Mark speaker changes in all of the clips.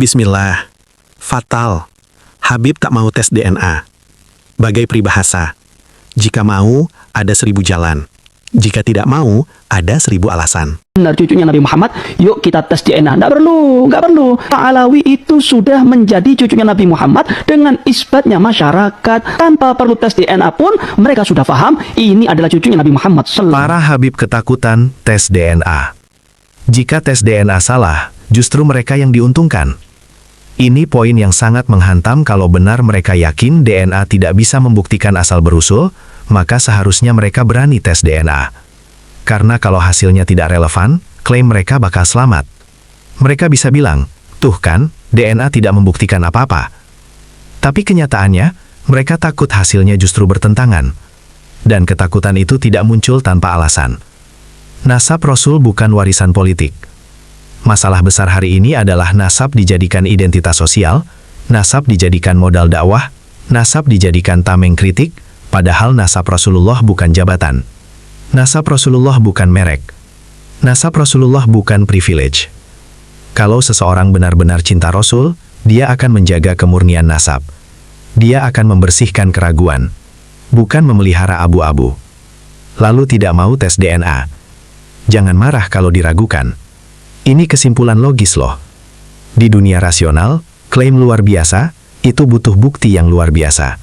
Speaker 1: Bismillah. Fatal. Habib tak mau tes DNA. Bagai peribahasa, jika mau, ada 1000 jalan. Jika tidak mau, ada 1000 alasan.
Speaker 2: Benar cucunya Nabi Muhammad, yuk kita tes DNA. Nggak perlu. Alawi itu sudah menjadi cucunya Nabi Muhammad dengan isbatnya masyarakat. Tanpa perlu tes DNA pun, mereka sudah paham ini adalah cucunya Nabi Muhammad.
Speaker 3: Para Habib ketakutan tes DNA. Jika tes DNA salah, justru mereka yang diuntungkan. Ini poin yang sangat menghantam. Kalau benar mereka yakin DNA tidak bisa membuktikan asal-berusul, maka seharusnya mereka berani tes DNA. Karena kalau hasilnya tidak relevan, klaim mereka bakal selamat. Mereka bisa bilang, tuh kan, DNA tidak membuktikan apa-apa. Tapi kenyataannya, mereka takut hasilnya justru bertentangan. Dan ketakutan itu tidak muncul tanpa alasan. Nasab Rasul bukan warisan politik. Masalah besar hari ini adalah nasab dijadikan identitas sosial, nasab dijadikan modal dakwah, nasab dijadikan tameng kritik, padahal nasab Rasulullah bukan jabatan. Nasab Rasulullah bukan merek. Nasab Rasulullah bukan privilege. Kalau seseorang benar-benar cinta Rasul, dia akan menjaga kemurnian nasab. Dia akan membersihkan keraguan, bukan memelihara abu-abu. Lalu tidak mau tes DNA. Jangan marah kalau diragukan. Ini kesimpulan logis loh. Di dunia rasional, klaim luar biasa, itu butuh bukti yang luar biasa.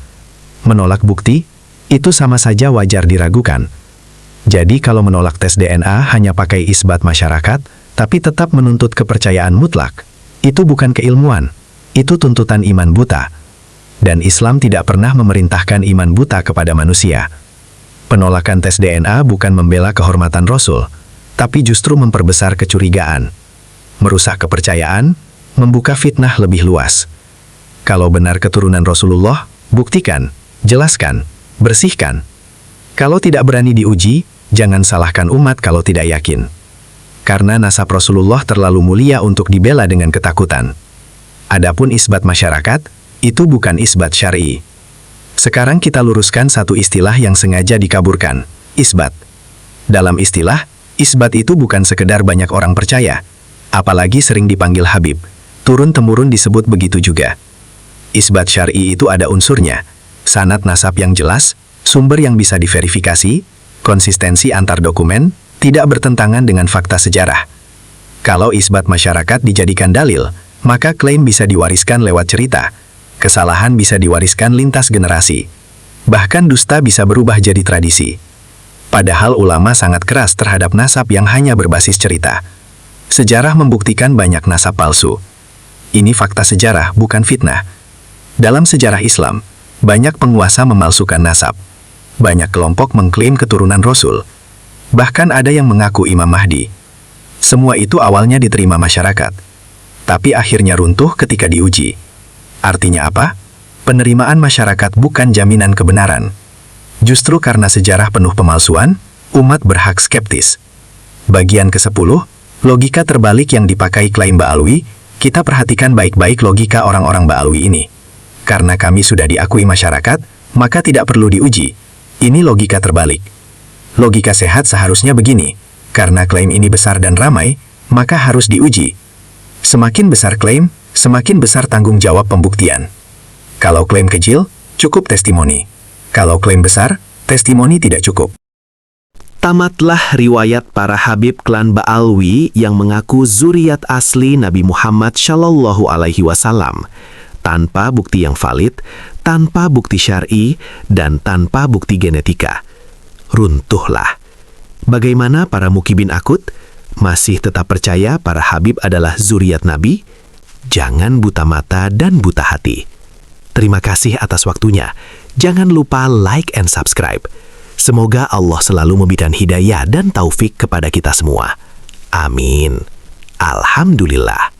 Speaker 3: Menolak bukti, itu sama saja wajar diragukan. Jadi kalau menolak tes DNA hanya pakai isbat masyarakat, tapi tetap menuntut kepercayaan mutlak, itu bukan keilmuan, itu tuntutan iman buta. Dan Islam tidak pernah memerintahkan iman buta kepada manusia. Penolakan tes DNA bukan membela kehormatan Rasul, tapi justru memperbesar kecurigaan, merusak kepercayaan, membuka fitnah lebih luas. Kalau benar keturunan Rasulullah, buktikan, jelaskan, bersihkan. Kalau tidak berani diuji, jangan salahkan umat kalau tidak yakin. Karena nasab Rasulullah terlalu mulia untuk dibela dengan ketakutan. Adapun isbat masyarakat, itu bukan isbat syar'i. Sekarang kita luruskan satu istilah yang sengaja dikaburkan, isbat. Dalam istilah, isbat itu bukan sekedar banyak orang percaya, apalagi sering dipanggil Habib. Turun-temurun disebut begitu juga. Isbat syar'i itu ada unsurnya, sanad nasab yang jelas, sumber yang bisa diverifikasi, konsistensi antar dokumen, tidak bertentangan dengan fakta sejarah. Kalau isbat masyarakat dijadikan dalil, maka klaim bisa diwariskan lewat cerita, kesalahan bisa diwariskan lintas generasi, bahkan dusta bisa berubah jadi tradisi. Padahal ulama sangat keras terhadap nasab yang hanya berbasis cerita. Sejarah membuktikan banyak nasab palsu. Ini fakta sejarah, bukan fitnah. Dalam sejarah Islam, banyak penguasa memalsukan nasab. Banyak kelompok mengklaim keturunan Rasul. Bahkan ada yang mengaku Imam Mahdi. Semua itu awalnya diterima masyarakat, tapi akhirnya runtuh ketika diuji. Artinya apa? Penerimaan masyarakat bukan jaminan kebenaran. Justru karena sejarah penuh pemalsuan, umat berhak skeptis. Bagian ke-10, logika terbalik yang dipakai klaim Ba'alwi. Kita perhatikan baik-baik logika orang-orang Ba'alwi ini. Karena kami sudah diakui masyarakat, maka tidak perlu diuji. Ini logika terbalik. Logika sehat seharusnya begini, karena klaim ini besar dan ramai, maka harus diuji. Semakin besar klaim, semakin besar tanggung jawab pembuktian. Kalau klaim kecil, cukup testimoni. Kalau klaim besar, testimoni tidak cukup.
Speaker 1: Tamatlah riwayat para Habib klan Ba'alwi yang mengaku zuriat asli Nabi Muhammad Shallallahu Alaihi Wasallam, tanpa bukti yang valid, tanpa bukti syar'i, dan tanpa bukti genetika. Runtuhlah. Bagaimana para mukibin akut? Masih tetap percaya para Habib adalah zuriat Nabi? Jangan buta mata dan buta hati. Terima kasih atas waktunya. Jangan lupa like and subscribe. Semoga Allah selalu memberikan hidayah dan taufik kepada kita semua. Amin. Alhamdulillah.